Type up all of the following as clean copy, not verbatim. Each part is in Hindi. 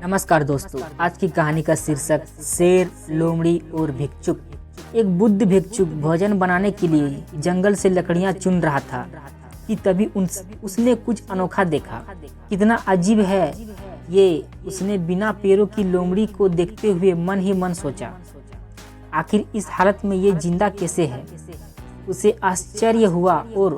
नमस्कार दोस्तों, आज की कहानी का शीर्षक शेर, लोमड़ी और भिक्षुक। एक बुद्ध भिक्षुक भोजन बनाने के लिए जंगल से लकड़ियां चुन रहा था कि तभी उसने कुछ अनोखा देखा। कितना अजीब है ये, उसने बिना पैरों की लोमड़ी को देखते हुए मन ही मन सोचा। आखिर इस हालत में ये जिंदा कैसे है? उसे आश्चर्य हुआ और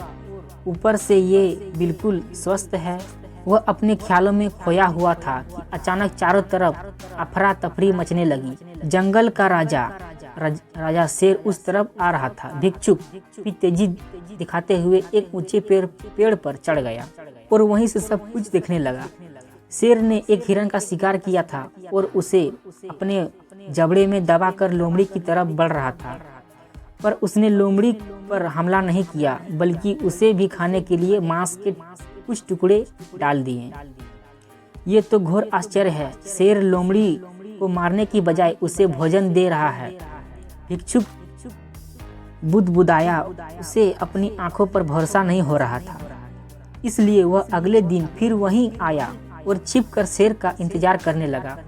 ऊपर से ये बिल्कुल स्वस्थ है। वह अपने ख्यालों में खोया हुआ था कि अचानक चारों तरफ अफरा तफरी मचने लगी। जंगल का राजा शेर उस तरफ आ रहा था। भिक्षुक भी तेजी दिखाते हुए एक ऊंचे पेड़ पर चढ़ गया और वहीं से सब कुछ देखने लगा। शेर ने एक हिरण का शिकार किया था और उसे अपने जबड़े में दबाकर लोमड़ी की तरफ बढ़ रहा था, पर उसने लोमड़ी पर हमला नहीं किया, बल्कि उसे भी खाने के लिए मांस के कुछ टुकड़े डाल दिए। ये तो घोर आश्चर्य है। शेर लोमड़ी को मारने की बजाय उसे भोजन दे रहा है। भिक्षुक बुदबुदाया। उसे अपनी आंखों पर भरोसा नहीं हो रहा था। इसलिए वह अगले दिन फिर वहीं आया और छिपकर शेर का इंतजार करने लगा।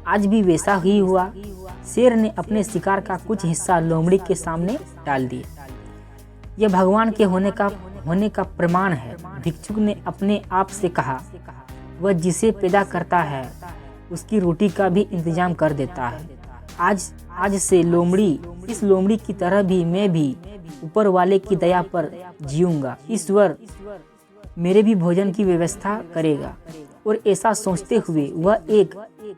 आज भी वैसा ही हुआ। शेर ने अपने शिकार का कुछ हिस्सा लोमड़ी के सामने डाल दिया। यह भगवान के होने का प्रमाण है, भिक्षुक ने अपने आप से कहा। वह जिसे पैदा करता है उसकी रोटी का भी इंतजाम कर देता है। आज से इस लोमड़ी की तरह भी मैं भी ऊपर वाले की दया पर जीऊंगा। ईश्वर मेरे भी भोजन की व्यवस्था करेगा। और ऐसा सोचते हुए वह एक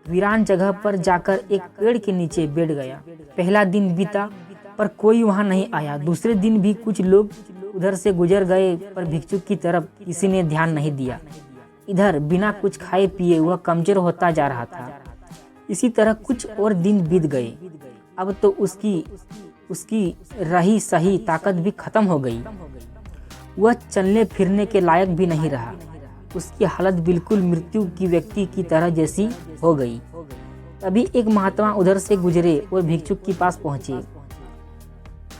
वीरान जगह पर जाकर एक पेड़ के नीचे बैठ गया। पहला दिन बीता पर कोई वहां नहीं आया। दूसरे दिन भी कुछ लोग उधर से गुजर गए, पर भिक्षुक की तरफ किसी ने ध्यान नहीं दिया। इधर बिना कुछ खाए पिए वह कमजोर होता जा रहा था। इसी तरह कुछ और दिन बीत गए। अब तो उसकी रही सही ताकत भी खत्म हो गई। वह चलने फिरने के लायक भी नहीं रहा। उसकी हालत बिल्कुल मृत्यु की व्यक्ति की तरह जैसी हो गई। तभी एक महात्मा उधर से गुजरे और भिक्षुक के पास पहुंचे।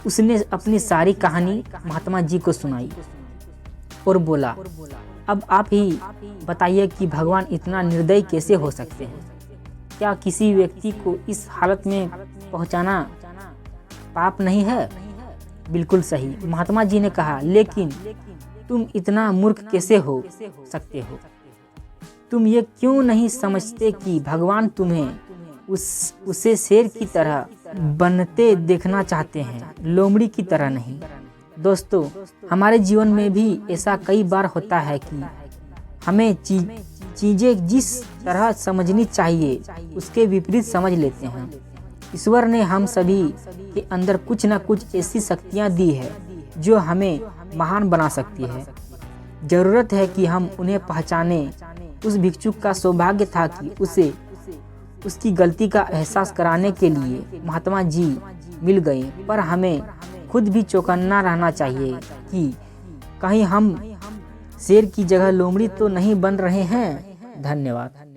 उसने अपनी सारी कहानी महात्मा जी को सुनाई और बोला, अब आप ही बताइए कि भगवान इतना निर्दयी कैसे हो सकते हैं? क्या किसी व्यक्ति को इस हालत में पहुंचाना पाप नहीं है? बिल्कुल सही, महात्मा जी ने कहा, लेकिन तुम इतना मूर्ख कैसे हो सकते हो? तुम ये क्यों नहीं समझते कि भगवान तुम्हें उसे शेर की तरह बनते देखना चाहते हैं, लोमड़ी की तरह नहीं। दोस्तों, हमारे जीवन में भी ऐसा कई बार होता है कि हमें चीजें जिस तरह समझनी चाहिए उसके विपरीत समझ लेते हैं। ईश्वर ने हम सभी के अंदर कुछ न कुछ ऐसी शक्तियां दी है जो हमें महान बना सकती है। जरूरत है कि हम उन्हें पहचाने। उस भिक्षुक का सौभाग्य था कि उसे उसकी गलती का एहसास कराने के लिए महात्मा जी मिल गए, पर हमें खुद भी चौकन्ना रहना चाहिए कि कहीं हम शेर की जगह लोमड़ी तो नहीं बन रहे हैं। धन्यवाद।